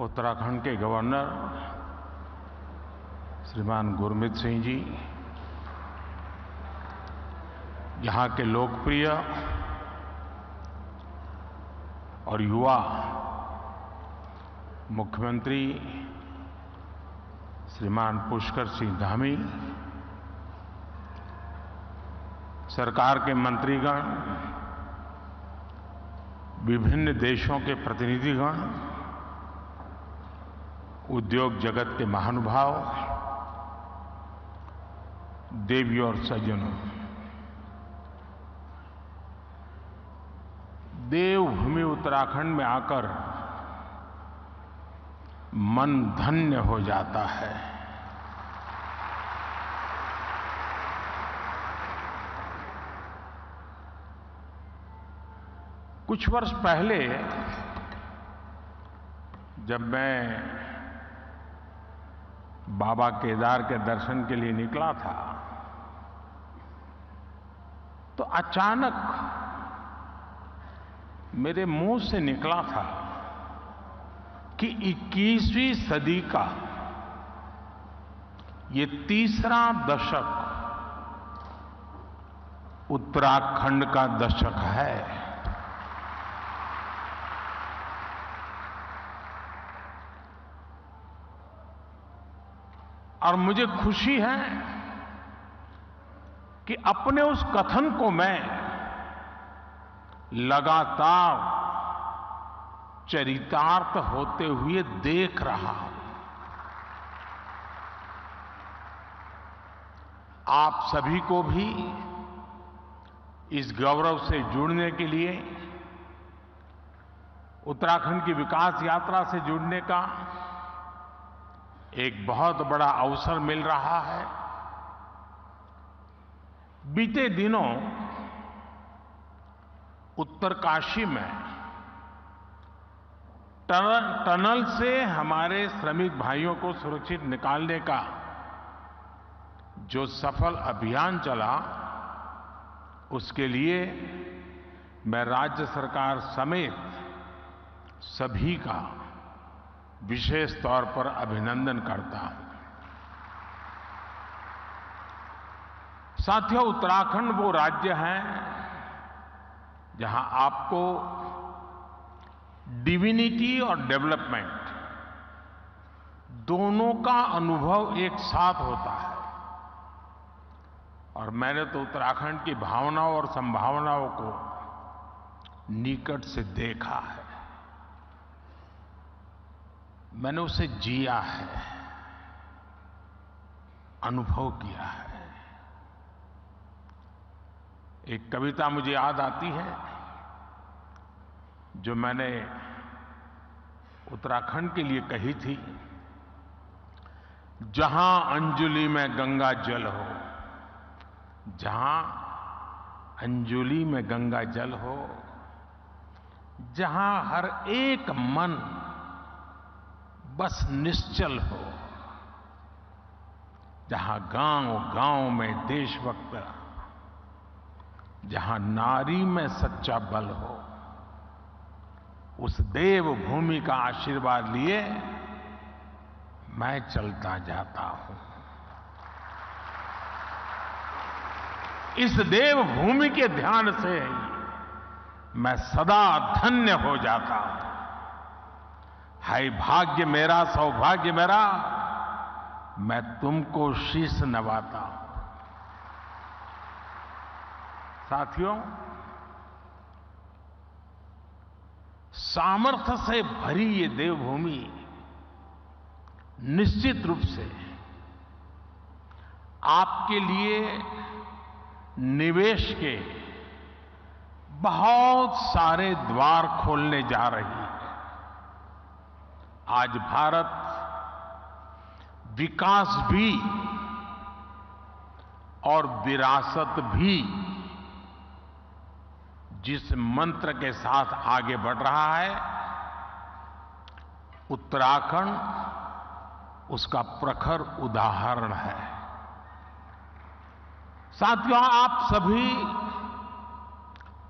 उत्तराखंड के गवर्नर श्रीमान गुरमीत सिंह जी, यहाँ के लोकप्रिय और युवा मुख्यमंत्री श्रीमान पुष्कर सिंह धामी, सरकार के मंत्रीगण, विभिन्न देशों के प्रतिनिधिगण, उद्योग जगत के महानुभाव, देवी और सज्जनों, देवभूमि उत्तराखंड में आकर मन धन्य हो जाता है। कुछ वर्ष पहले जब मैं बाबा केदार के दर्शन के लिए निकला था, तो अचानक मेरे मुंह से निकला था कि 21वीं सदी का ये तीसरा दशक उत्तराखंड का दशक है। और मुझे खुशी है कि अपने उस कथन को मैं लगातार चरितार्थ होते हुए देख रहा हूं। आप सभी को भी इस गौरव से जुड़ने के लिए, उत्तराखंड की विकास यात्रा से जुड़ने का एक बहुत बड़ा अवसर मिल रहा है। बीते दिनों उत्तरकाशी में टनल से हमारे श्रमिक भाइयों को सुरक्षित निकालने का जो सफल अभियान चला, उसके लिए मैं राज्य सरकार समेत सभी का विशेष तौर पर अभिनंदन करता हूं। साथियों, उत्तराखंड वो राज्य है जहां आपको डिविनिटी और डेवलपमेंट दोनों का अनुभव एक साथ होता है। और मैंने तो उत्तराखंड की भावनाओं और संभावनाओं को निकट से देखा है, मैंने उसे जिया है, अनुभव किया है। एक कविता मुझे याद आती है जो मैंने उत्तराखंड के लिए कही थी। जहां अंजुलि में गंगा जल हो, जहां अंजुलि में गंगा जल हो, जहां हर एक मन बस निश्चल हो, जहां गांव-गांव में देशभक्त, जहां नारी में सच्चा बल हो, उस देवभूमि का आशीर्वाद लिए मैं चलता जाता हूं। इस देवभूमि के ध्यान से मैं सदा धन्य हो जाता हूं। हाय भाग्य मेरा, सौभाग्य मेरा, मैं तुमको शीश नवाता हूं। साथियों, सामर्थ्य से भरी ये देवभूमि निश्चित रूप से आपके लिए निवेश के बहुत सारे द्वार खोलने जा रही है। आज भारत विकास भी और विरासत भी जिस मंत्र के साथ आगे बढ़ रहा है, उत्तराखंड उसका प्रखर उदाहरण है। साथियों, आप सभी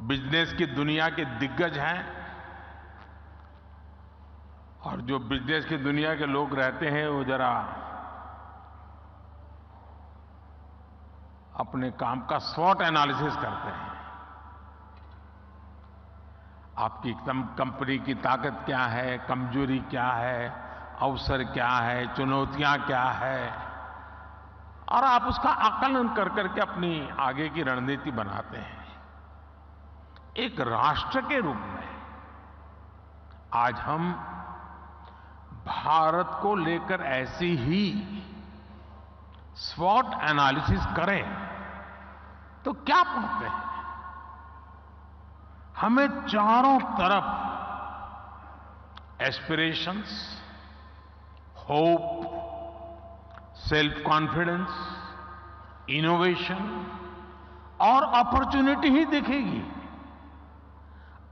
बिजनेस की दुनिया के दिग्गज हैं और जो बिजनेस की दुनिया के लोग रहते हैं वो जरा अपने काम का स्वॉट एनालिसिस करते हैं। आपकी एकदम कंपनी की ताकत क्या है, कमजोरी क्या है, अवसर क्या है, चुनौतियां क्या है, और आप उसका आकलन कर करके अपनी आगे की रणनीति बनाते हैं। एक राष्ट्र के रूप में आज हम भारत को लेकर ऐसी ही स्वॉट एनालिसिस करें तो क्या पाते हैं? हमें चारों तरफ aspirations, hope, self confidence, innovation और अपॉर्चुनिटी ही दिखेगी।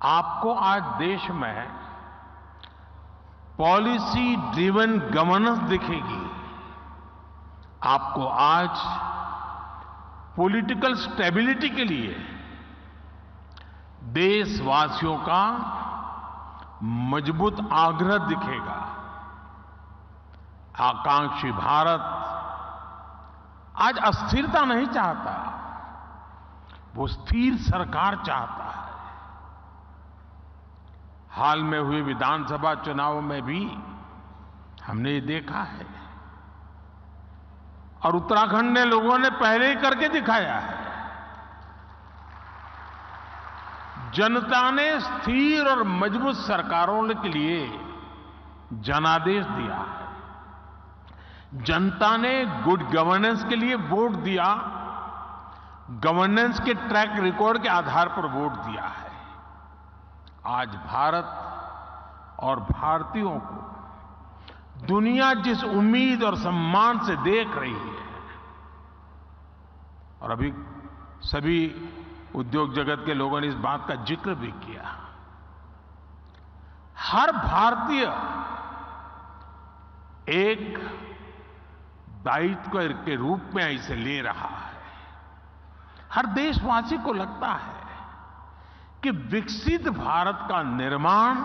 आपको आज देश में पॉलिसी ड्रिवन गवर्नेंस दिखेगी। आपको आज पॉलिटिकल स्टेबिलिटी के लिए देशवासियों का मजबूत आग्रह दिखेगा। आकांक्षी भारत आज अस्थिरता नहीं चाहता, वो स्थिर सरकार चाहता है। हाल में हुए विधानसभा चुनाव में भी हमने ये देखा है, और उत्तराखंड ने लोगों ने पहले ही करके दिखाया है। जनता ने स्थिर और मजबूत सरकारों के लिए जनादेश दिया है। जनता ने गुड गवर्नेंस के लिए वोट दिया, गवर्नेंस के ट्रैक रिकॉर्ड के आधार पर वोट दिया है। आज भारत और भारतीयों को दुनिया जिस उम्मीद और सम्मान से देख रही है, और अभी सभी उद्योग जगत के लोगों ने इस बात का जिक्र भी किया, हर भारतीय एक दायित्व के रूप में इसे ले रहा है। हर देशवासी को लगता है कि विकसित भारत का निर्माण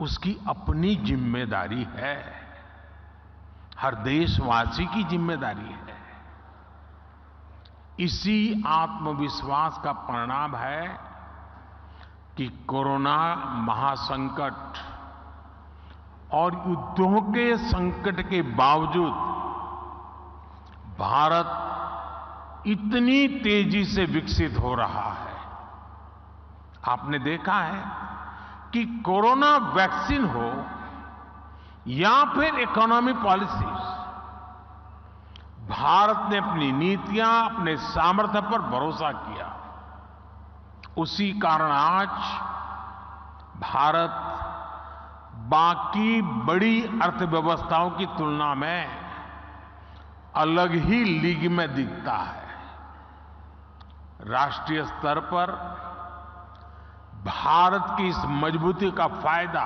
उसकी अपनी जिम्मेदारी है, हर देशवासी की जिम्मेदारी है। इसी आत्मविश्वास का परिणाम है कि कोरोना महासंकट और युद्धों के संकट के बावजूद भारत इतनी तेजी से विकसित हो रहा है। आपने देखा है कि कोरोना वैक्सीन हो या फिर इकोनॉमी पॉलिसीज, भारत ने अपनी नीतियां, अपने सामर्थ्य पर भरोसा किया। उसी कारण आज भारत बाकी बड़ी अर्थव्यवस्थाओं की तुलना में अलग ही लीग में दिखता है। राष्ट्रीय स्तर पर भारत की इस मजबूती का फायदा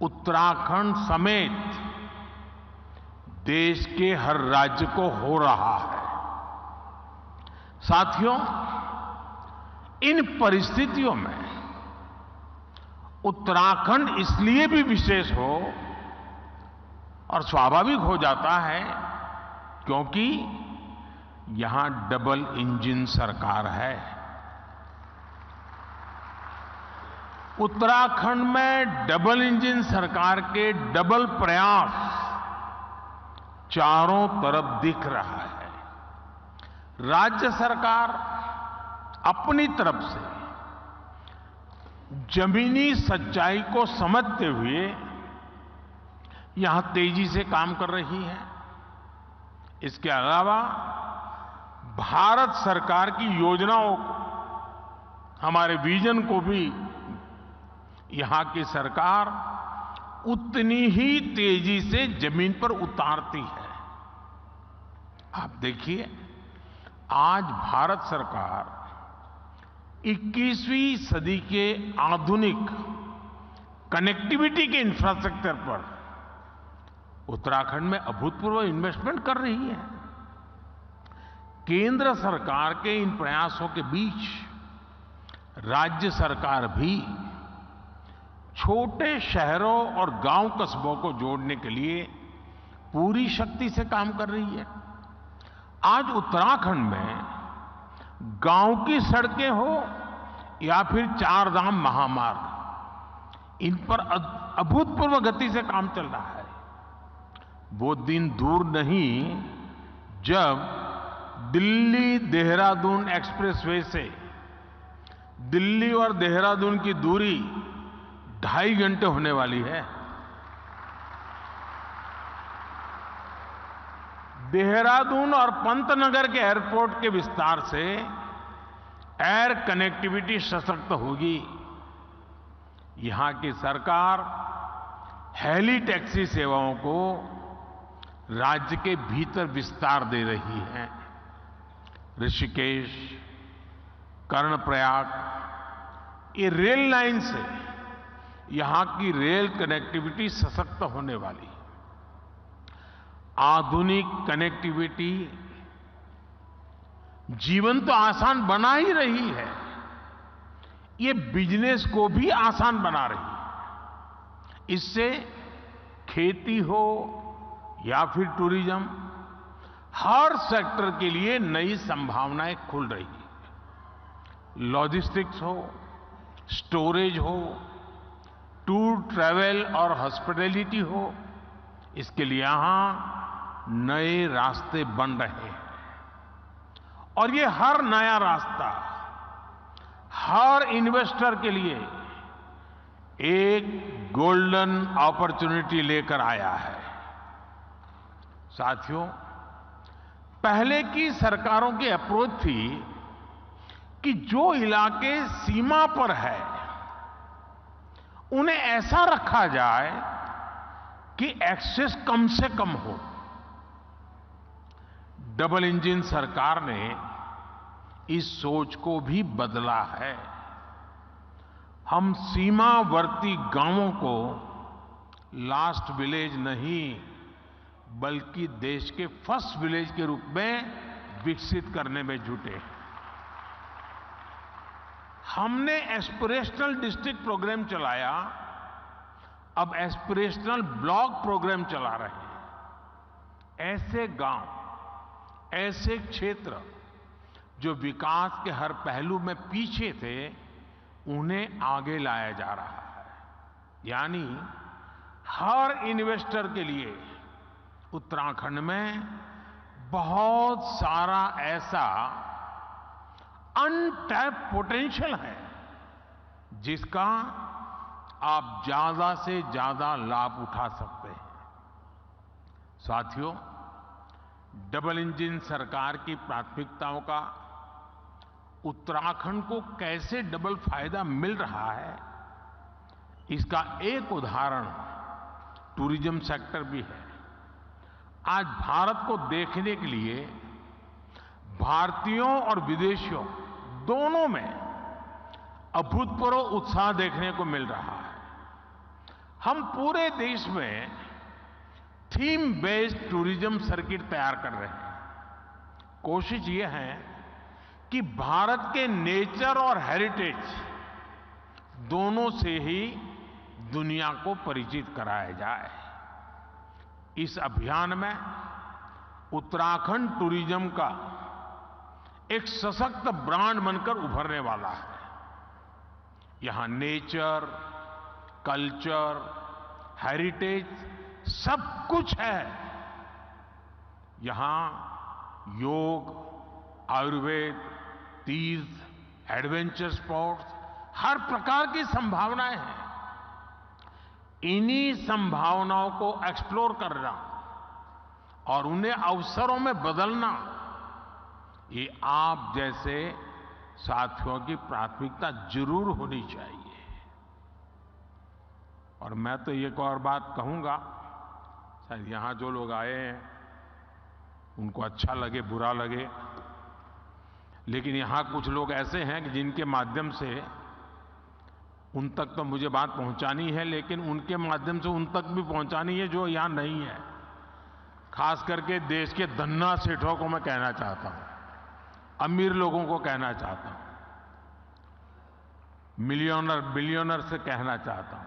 उत्तराखंड समेत देश के हर राज्य को हो रहा है। साथियों, इन परिस्थितियों में उत्तराखंड इसलिए भी विशेष हो और स्वाभाविक हो जाता है क्योंकि यहां डबल इंजन सरकार है। उत्तराखंड में डबल इंजन सरकार के डबल प्रयास चारों तरफ दिख रहा है। राज्य सरकार अपनी तरफ से जमीनी सच्चाई को समझते हुए यहां तेजी से काम कर रही है। इसके अलावा भारत सरकार की योजनाओं को, हमारे विजन को भी यहां की सरकार उतनी ही तेजी से जमीन पर उतारती है। आप देखिए, आज भारत सरकार 21वीं सदी के आधुनिक कनेक्टिविटी के इंफ्रास्ट्रक्चर पर उत्तराखंड में अभूतपूर्व इन्वेस्टमेंट कर रही है। केंद्र सरकार के इन प्रयासों के बीच राज्य सरकार भी छोटे शहरों और गांव कस्बों को जोड़ने के लिए पूरी शक्ति से काम कर रही है। आज उत्तराखंड में गांव की सड़कें हो या फिर चार धाम महामार्ग, इन पर अभूतपूर्व गति से काम चल रहा है। वो दिन दूर नहीं जब दिल्ली देहरादून एक्सप्रेसवे से दिल्ली और देहरादून की दूरी 2.5 घंटे होने वाली है। देहरादून और पंतनगर के एयरपोर्ट के विस्तार से एयर कनेक्टिविटी सशक्त होगी। यहां की सरकार हेली टैक्सी सेवाओं को राज्य के भीतर विस्तार दे रही है। ऋषिकेश, कर्णप्रयाग, ये रेल लाइन से यहां की रेल कनेक्टिविटी सशक्त होने वाली है। आधुनिक कनेक्टिविटी जीवन तो आसान बना ही रही है, ये बिजनेस को भी आसान बना रही है। इससे खेती हो या फिर टूरिज्म, हर सेक्टर के लिए नई संभावनाएं खुल रही है। लॉजिस्टिक्स हो, स्टोरेज हो, टूर ट्रैवल और हॉस्पिटैलिटी हो, इसके लिए यहां नए रास्ते बन रहे हैं। और ये हर नया रास्ता हर इन्वेस्टर के लिए एक गोल्डन अपॉर्चुनिटी लेकर आया है। साथियों, पहले की सरकारों की अप्रोच थी कि जो इलाके सीमा पर है उन्हें ऐसा रखा जाए कि एक्सेस कम से कम हो। डबल इंजन सरकार ने इस सोच को भी बदला है। हम सीमावर्ती गांवों को लास्ट विलेज नहीं बल्कि देश के फर्स्ट विलेज के रूप में विकसित करने में जुटे हैं। हमने एस्पिरेशनल डिस्ट्रिक्ट प्रोग्राम चलाया, अब एस्पिरेशनल ब्लॉक प्रोग्राम चला रहे हैं। ऐसे गांव, ऐसे क्षेत्र जो विकास के हर पहलू में पीछे थे, उन्हें आगे लाया जा रहा है। यानी हर इन्वेस्टर के लिए उत्तराखंड में बहुत सारा ऐसा अनटैप पोटेंशियल है जिसका आप ज्यादा से ज्यादा लाभ उठा सकते हैं। साथियों, डबल इंजन सरकार की प्राथमिकताओं का उत्तराखंड को कैसे डबल फायदा मिल रहा है, इसका एक उदाहरण टूरिज्म सेक्टर भी है। आज भारत को देखने के लिए भारतीयों और विदेशियों दोनों में अभूतपूर्व उत्साह देखने को मिल रहा है। हम पूरे देश में थीम बेस्ड टूरिज्म सर्किट तैयार कर रहे हैं। कोशिश ये है कि भारत के नेचर और हेरिटेज दोनों से ही दुनिया को परिचित कराया जाए। इस अभियान में उत्तराखंड टूरिज्म का एक सशक्त ब्रांड बनकर उभरने वाला है। यहां नेचर, कल्चर, हेरिटेज सब कुछ है। यहां योग, आयुर्वेद, तीर्थ, एडवेंचर स्पोर्ट्स, हर प्रकार की संभावनाएं हैं। इन्हीं संभावनाओं को एक्सप्लोर करना और उन्हें अवसरों में बदलना, ये आप जैसे साथियों की प्राथमिकता जरूर होनी चाहिए। और मैं तो एक और बात कहूंगा, शायद यहां जो लोग आए हैं उनको अच्छा लगे बुरा लगे, लेकिन यहां कुछ लोग ऐसे हैं कि जिनके माध्यम से उन तक तो मुझे बात पहुंचानी है, लेकिन उनके माध्यम से उन तक भी पहुंचानी है जो यहां नहीं है। खास करके देश के धन्ना सेठों को मैं कहना चाहता हूं, अमीर लोगों को कहना चाहता हूं, मिलियनर बिलियनर से कहना चाहता हूं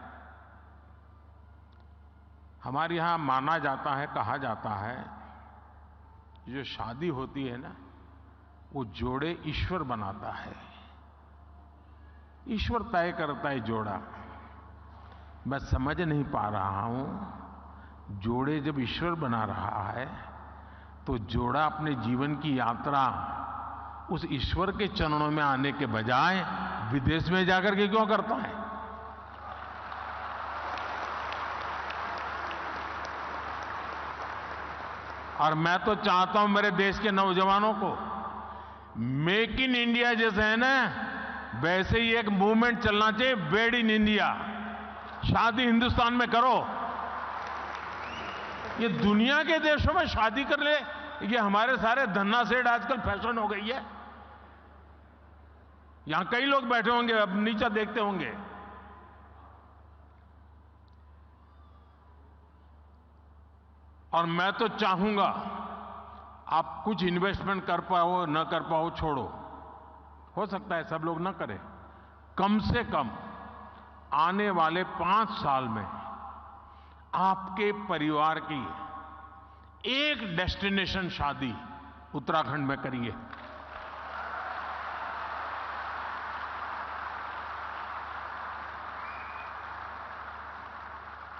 हमारे यहाँ माना जाता है, कहा जाता है, जो शादी होती है ना, वो जोड़े ईश्वर बनाता है, ईश्वर तय करता है जोड़ा। मैं समझ नहीं पा रहा हूं, जोड़े जब ईश्वर बना रहा है तो जोड़ा अपने जीवन की यात्रा उस ईश्वर के चरणों में आने के बजाय विदेश में जाकर के क्यों करता है? और मैं तो चाहता हूं मेरे देश के नौजवानों को, मेक इन इंडिया जैसे है ना, वैसे ही एक मूवमेंट चलना चाहिए, मेड इन इंडिया। शादी हिंदुस्तान में करो। ये दुनिया के देशों में शादी कर ले, ये हमारे सारे धन्ना सेठ आजकल फैशन हो गई है। यहां कई लोग बैठे होंगे, अब नीचे देखते होंगे। और मैं तो चाहूंगा आप कुछ इन्वेस्टमेंट कर पाओ न कर पाओ छोड़ो, हो सकता है सब लोग न करें, कम से कम आने वाले 5 साल में आपके परिवार की एक डेस्टिनेशन शादी उत्तराखंड में करिए।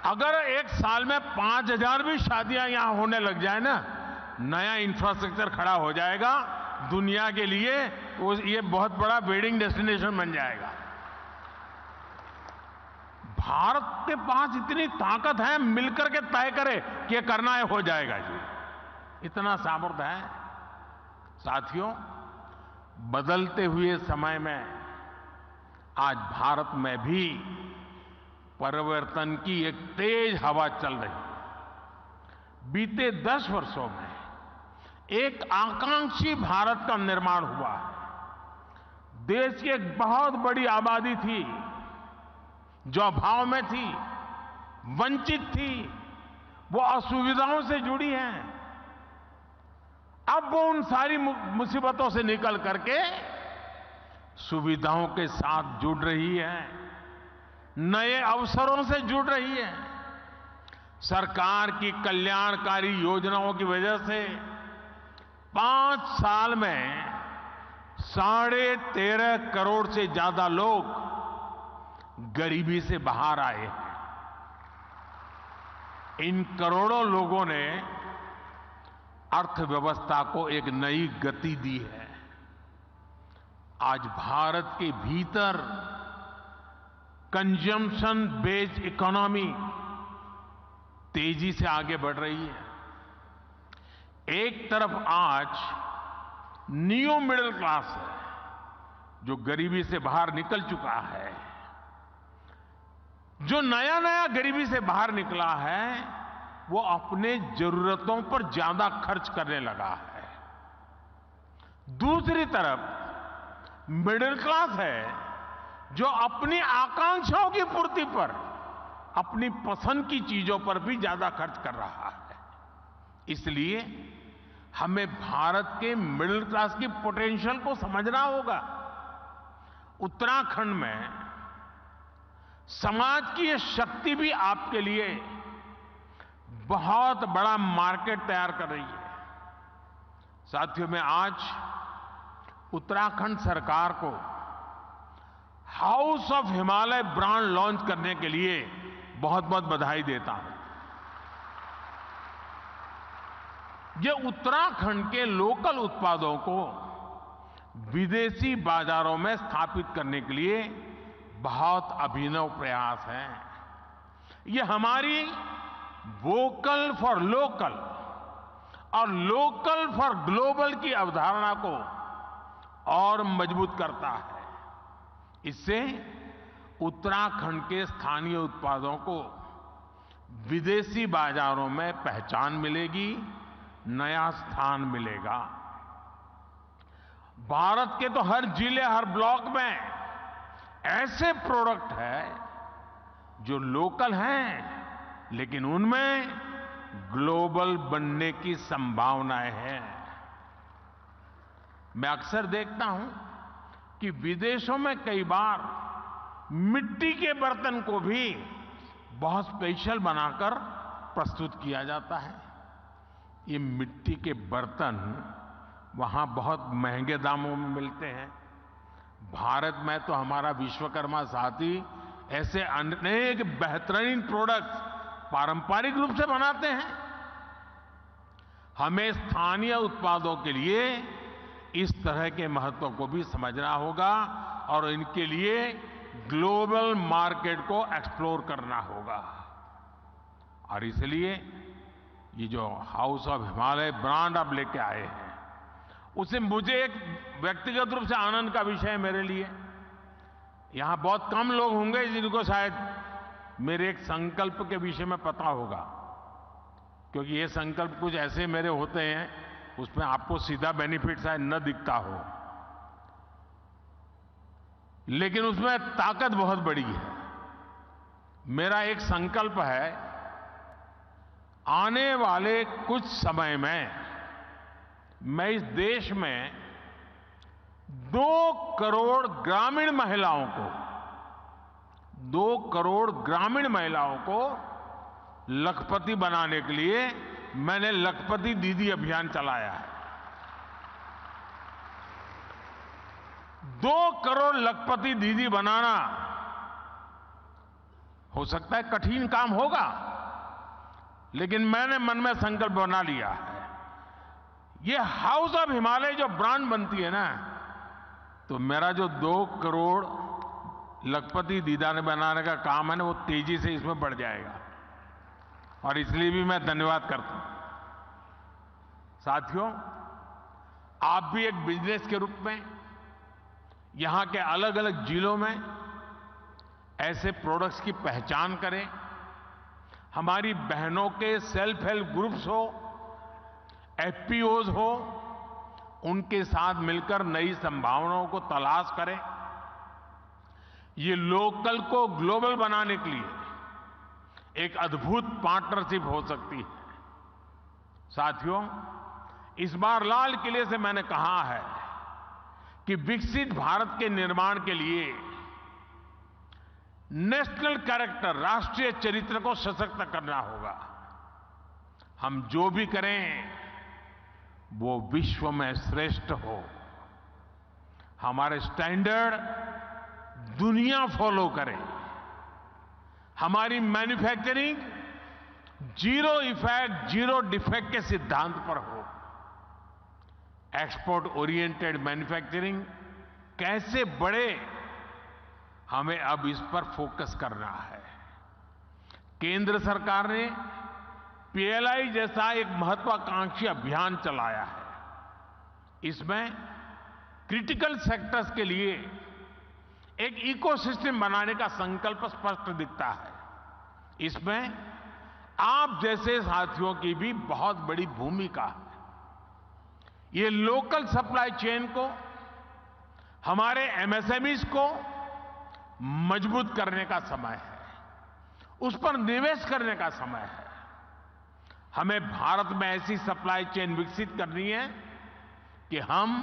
अगर एक साल में 5,000 भी शादियां यहां होने लग जाए ना, नया इंफ्रास्ट्रक्चर खड़ा हो जाएगा दुनिया के लिए, ये बहुत बड़ा वेडिंग डेस्टिनेशन बन जाएगा। भारत के पास इतनी ताकत है, मिलकर के तय करे कि ये करना है, हो जाएगा जी, इतना सामर्थ्य है। साथियों, बदलते हुए समय में आज भारत में भी परिवर्तन की एक तेज हवा चल रही है। बीते 10 वर्षों में एक आकांक्षी भारत का निर्माण हुआ है। देश की एक बहुत बड़ी आबादी थी जो अभाव में थी, वंचित थी, वो असुविधाओं से जुड़ी है। अब वो उन सारी मुसीबतों से निकल करके सुविधाओं के साथ जुड़ रही है, नए अवसरों से जुड़ रही है। सरकार की कल्याणकारी योजनाओं की वजह से 5 साल में 13.5 करोड़ से ज्यादा लोग गरीबी से बाहर आए हैं। इन करोड़ों लोगों ने अर्थव्यवस्था को एक नई गति दी है। आज भारत के भीतर कंजम्पशन बेस्ड इकोनॉमी तेजी से आगे बढ़ रही है। एक तरफ आज न्यू मिडिल क्लास है जो गरीबी से बाहर निकल चुका है, जो नया नया गरीबी से बाहर निकला है वो अपने जरूरतों पर ज्यादा खर्च करने लगा है। दूसरी तरफ मिडिल क्लास है जो अपनी आकांक्षाओं की पूर्ति पर, अपनी पसंद की चीजों पर भी ज्यादा खर्च कर रहा है। इसलिए हमें भारत के मिडिल क्लास की पोटेंशियल को समझना होगा। उत्तराखंड में समाज की ये शक्ति भी आपके लिए बहुत बड़ा मार्केट तैयार कर रही है। साथियों, मैं आज उत्तराखंड सरकार को house of Himalaya brand launch करने के लिए बहुत बहुत बधाई देता हूं। ये उत्तराखंड के लोकल उत्पादों को विदेशी बाजारों में स्थापित करने के लिए बहुत अभिनव प्रयास है। ये हमारी वोकल फॉर लोकल और लोकल फॉर ग्लोबल की अवधारणा को और मजबूत करता है। इससे उत्तराखंड के स्थानीय उत्पादों को विदेशी बाजारों में पहचान मिलेगी, नया स्थान मिलेगा। भारत के तो हर जिले, हर ब्लॉक में ऐसे प्रोडक्ट हैं जो लोकल हैं लेकिन उनमें ग्लोबल बनने की संभावनाएं हैं। मैं अक्सर देखता हूं कि विदेशों में कई बार मिट्टी के बर्तन को भी बहुत स्पेशल बनाकर प्रस्तुत किया जाता है। ये मिट्टी के बर्तन वहाँ बहुत महंगे दामों में मिलते हैं। भारत में तो हमारा विश्वकर्मा साथी ऐसे अनेक बेहतरीन प्रोडक्ट्स पारंपरिक रूप से बनाते हैं। हमें स्थानीय उत्पादों के लिए इस तरह के महत्व को भी समझना होगा और इनके लिए ग्लोबल मार्केट को एक्सप्लोर करना होगा। और इसलिए ये जो हाउस ऑफ हिमालय ब्रांड आप लेके आए हैं, उससे मुझे एक व्यक्तिगत रूप से आनंद का विषय है मेरे लिए। यहां बहुत कम लोग होंगे जिनको शायद मेरे एक संकल्प के विषय में पता होगा, क्योंकि ये संकल्प कुछ ऐसे मेरे होते हैं उसमें आपको सीधा बेनिफिट शायद न दिखता हो, लेकिन उसमें ताकत बहुत बड़ी है। मेरा एक संकल्प है, आने वाले कुछ समय में मैं इस देश में 2 करोड़ ग्रामीण महिलाओं को 2 करोड़ ग्रामीण महिलाओं को लखपति बनाने के लिए मैंने लखपति दीदी अभियान चलाया है। 2 करोड़ लखपति दीदी बनाना हो सकता है कठिन काम होगा, लेकिन मैंने मन में संकल्प बना लिया है। ये हाउस ऑफ हिमालय जो ब्रांड बनती है ना, तो मेरा जो 2 करोड़ लखपति दीदा ने बनाने का काम है ना, वो तेजी से इसमें बढ़ जाएगा। और इसलिए भी मैं धन्यवाद करता हूं। साथियों, आप भी एक बिजनेस के रूप में यहां के अलग अलग जिलों में ऐसे प्रोडक्ट्स की पहचान करें। हमारी बहनों के सेल्फ हेल्प ग्रुप्स हो, एफपीओज हो, उनके साथ मिलकर नई संभावनाओं को तलाश करें। ये लोकल को ग्लोबल बनाने के लिए एक अद्भुत पार्टनरशिप हो सकती है। साथियों, इस बार लाल किले से मैंने कहा है कि विकसित भारत के निर्माण के लिए नेशनल कैरेक्टर, राष्ट्रीय चरित्र को सशक्त करना होगा। हम जो भी करें वो विश्व में श्रेष्ठ हो। हमारे स्टैंडर्ड दुनिया फॉलो करे। हमारी manufacturing zero effect, zero defect के सिद्धांत पर हो। एक्सपोर्ट ओरिएंटेड मैन्युफैक्चरिंग कैसे बढ़े, हमें अब इस पर फोकस करना है। केंद्र सरकार ने पीएलआई जैसा एक महत्वाकांक्षी अभियान चलाया है। इसमें क्रिटिकल सेक्टर्स के लिए एक इकोसिस्टम बनाने का संकल्प स्पष्ट दिखता है। इसमें आप जैसे साथियों की भी बहुत बड़ी भूमिका है। ये लोकल सप्लाई चेन को, हमारे एमएसएमईज को मजबूत करने का समय है, उस पर निवेश करने का समय है। हमें भारत में ऐसी सप्लाई चेन विकसित करनी है कि हम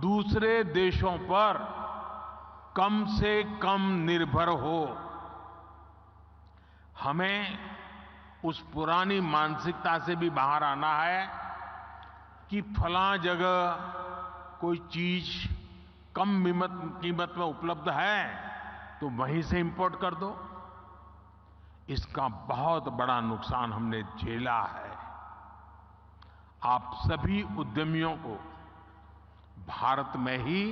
दूसरे देशों पर कम से कम निर्भर हो। हमें उस पुरानी मानसिकता से भी बाहर आना है कि फलां जगह कोई चीज कम कीमत में उपलब्ध है तो वहीं से इंपोर्ट कर दो। इसका बहुत बड़ा नुकसान हमने झेला है। आप सभी उद्यमियों को भारत में ही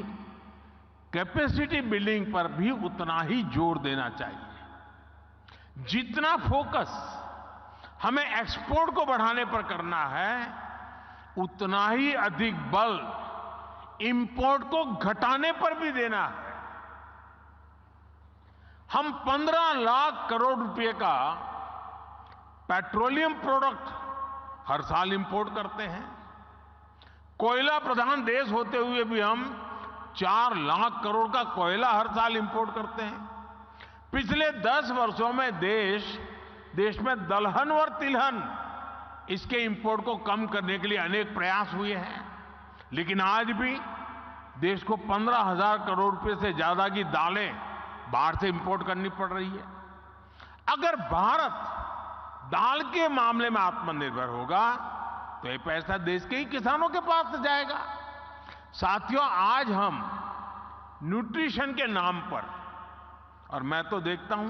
कैपेसिटी बिल्डिंग पर भी उतना ही जोर देना चाहिए। जितना फोकस हमें एक्सपोर्ट को बढ़ाने पर करना है, उतना ही अधिक बल इंपोर्ट को घटाने पर भी देना है। हम 15 लाख करोड़ रुपए का पेट्रोलियम प्रोडक्ट हर साल इंपोर्ट करते हैं। कोयला प्रधान देश होते हुए भी हम 4 लाख करोड़ का कोयला हर साल इंपोर्ट करते हैं। पिछले 10 वर्षों में देश में दलहन और तिलहन इसके इंपोर्ट को कम करने के लिए अनेक प्रयास हुए हैं, लेकिन आज भी देश को 15,000 करोड़ रुपए से ज्यादा की दालें बाहर से इंपोर्ट करनी पड़ रही है। अगर भारत दाल के मामले में आत्मनिर्भर होगा तो ये पैसा देश के ही किसानों के पास जाएगा। साथियों, आज हम न्यूट्रिशन के नाम पर, और मैं तो देखता हूं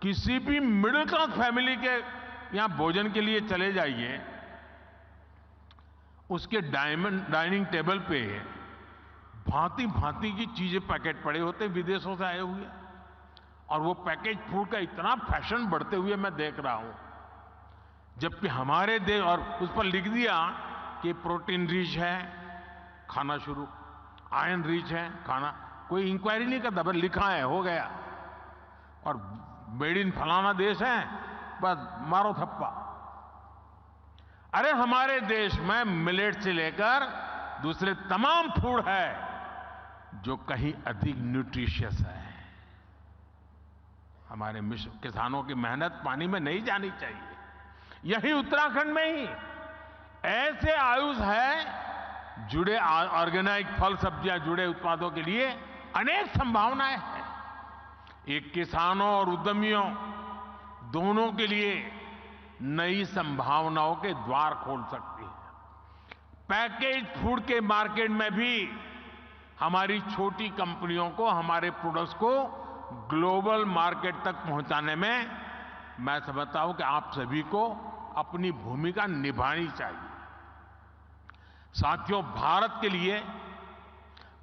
किसी भी मिडिल क्लास फैमिली के यहां भोजन के लिए चले जाइए, उसके डाइनिंग टेबल पे भांति भांति की चीजें पैकेट पड़े होते विदेशों से आए हुए, और वो पैकेज फूड का इतना फैशन बढ़ते हुए मैं देख रहा हूं, जबकि हमारे देश, और उस पर लिख दिया कि प्रोटीन रिच है, खाना शुरू, आयरन रिच है खाना, कोई इंक्वायरी नहीं करता, बस लिखा है हो गया, और मेड इन फलाना देश है, बस मारो थप्पा। अरे हमारे देश में मिलेट से लेकर दूसरे तमाम फूड है जो कहीं अधिक न्यूट्रिशियस है। हमारे किसानों की मेहनत पानी में नहीं जानी चाहिए। यही उत्तराखंड में ही ऐसे आयुष है जुड़े ऑर्गेनिक फल सब्जियां जुड़े उत्पादों के लिए अनेक संभावनाएं हैं। एक किसानों और उद्यमियों दोनों के लिए नई संभावनाओं के द्वार खोल सकती है। पैकेज फूड के मार्केट में भी हमारी छोटी कंपनियों को हमारे प्रोडक्ट्स को ग्लोबल मार्केट तक पहुंचाने में मैं समझता हूं कि आप सभी को अपनी भूमिका निभानी चाहिए। साथियों, भारत के लिए,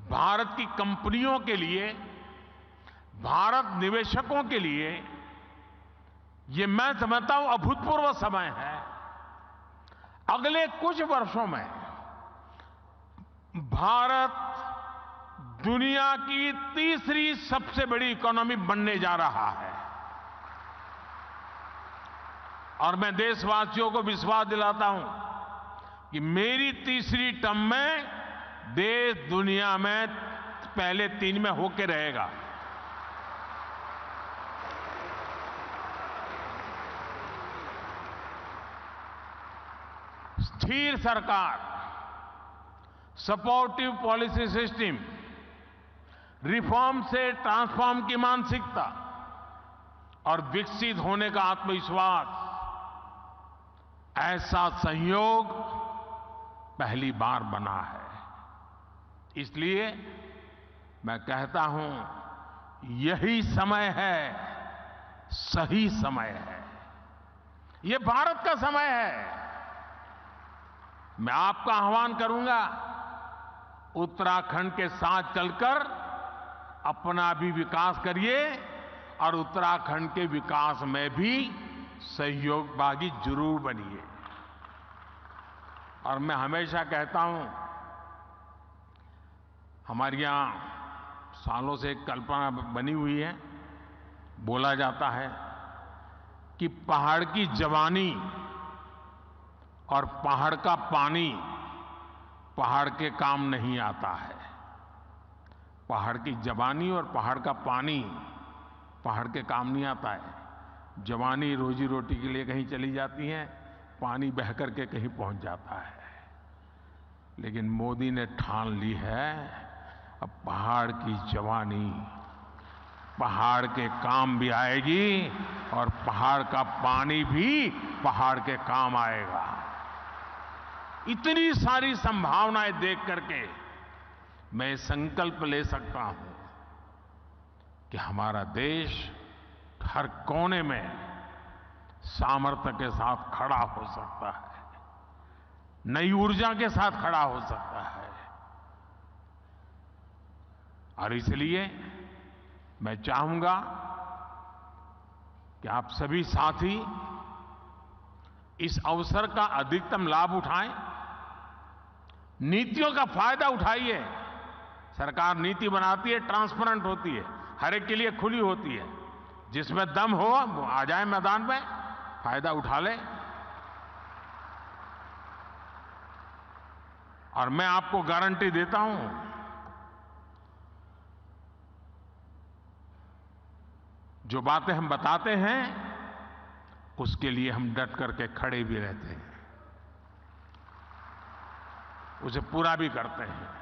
भारत की कंपनियों के लिए, भारत निवेशकों के लिए ये मैं समझता हूं अभूतपूर्व समय है। अगले कुछ वर्षों में भारत दुनिया की तीसरी सबसे बड़ी इकोनॉमी बनने जा रहा है, और मैं देशवासियों को विश्वास दिलाता हूं कि मेरी तीसरी टर्म में देश दुनिया में पहले 3 में होके रहेगा। स्थिर सरकार, सपोर्टिव पॉलिसी सिस्टम, रिफॉर्म से ट्रांसफॉर्म की मानसिकता और विकसित होने का आत्मविश्वास, ऐसा संयोग पहली बार बना है। इसलिए मैं कहता हूं यही समय है, सही समय है, ये भारत का समय है। मैं आपका आह्वान करूंगा, उत्तराखंड के साथ चलकर अपना भी विकास करिए और उत्तराखंड के विकास में भी सहयोगभागी जरूर बनिए। और मैं हमेशा कहता हूं, हमारे यहां सालों से एक कल्पना बनी हुई है, बोला जाता है कि पहाड़ की जवानी और पहाड़ का पानी पहाड़ के काम नहीं आता है। पहाड़ की जवानी और पहाड़ का पानी पहाड़ के काम नहीं आता है। जवानी रोजी रोटी के लिए कहीं चली जाती है, पानी बह करके कहीं पहुंच जाता है। लेकिन मोदी ने ठान ली है, अब पहाड़ की जवानी पहाड़ के काम भी आएगी और पहाड़ का पानी भी पहाड़ के काम आएगा। इतनी सारी संभावनाएं देख करके मैं संकल्प ले सकता हूं कि हमारा देश हर कोने में सामर्थ्य के साथ खड़ा हो सकता है, नई ऊर्जा के साथ खड़ा हो सकता है। और इसलिए मैं चाहूंगा कि आप सभी साथी इस अवसर का अधिकतम लाभ उठाएं, नीतियों का फायदा उठाइए। सरकार नीति बनाती है, ट्रांसपेरेंट होती है, हर एक के लिए खुली होती है। जिसमें दम हो वो आ जाए मैदान में, फायदा उठा ले। और मैं आपको गारंटी देता हूं, जो बातें हम बताते हैं उसके लिए हम डट करके खड़े भी रहते हैं, उसे पूरा भी करते हैं।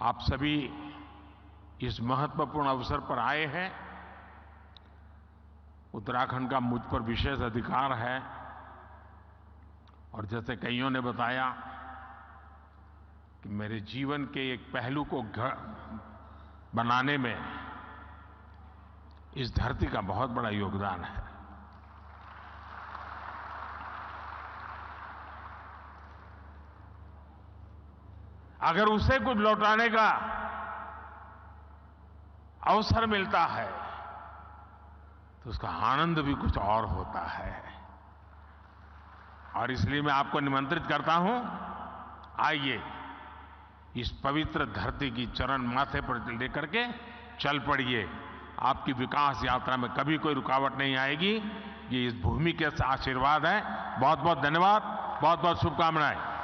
आप सभी इस महत्वपूर्ण अवसर पर आए हैं, उत्तराखंड का मुझ पर विशेष अधिकार है और जैसे कईयों ने बताया कि मेरे जीवन के एक पहलू को घर बनाने में इस धरती का बहुत बड़ा योगदान है। अगर उसे कुछ लौटाने का अवसर मिलता है तो उसका आनंद भी कुछ और होता है। और इसलिए मैं आपको निमंत्रित करता हूं, आइए इस पवित्र धरती की चरण माथे पर लेकर के चल पड़िए। आपकी विकास यात्रा में कभी कोई रुकावट नहीं आएगी। ये इस भूमि के आशीर्वाद है। बहुत बहुत धन्यवाद, बहुत बहुत शुभकामनाएं।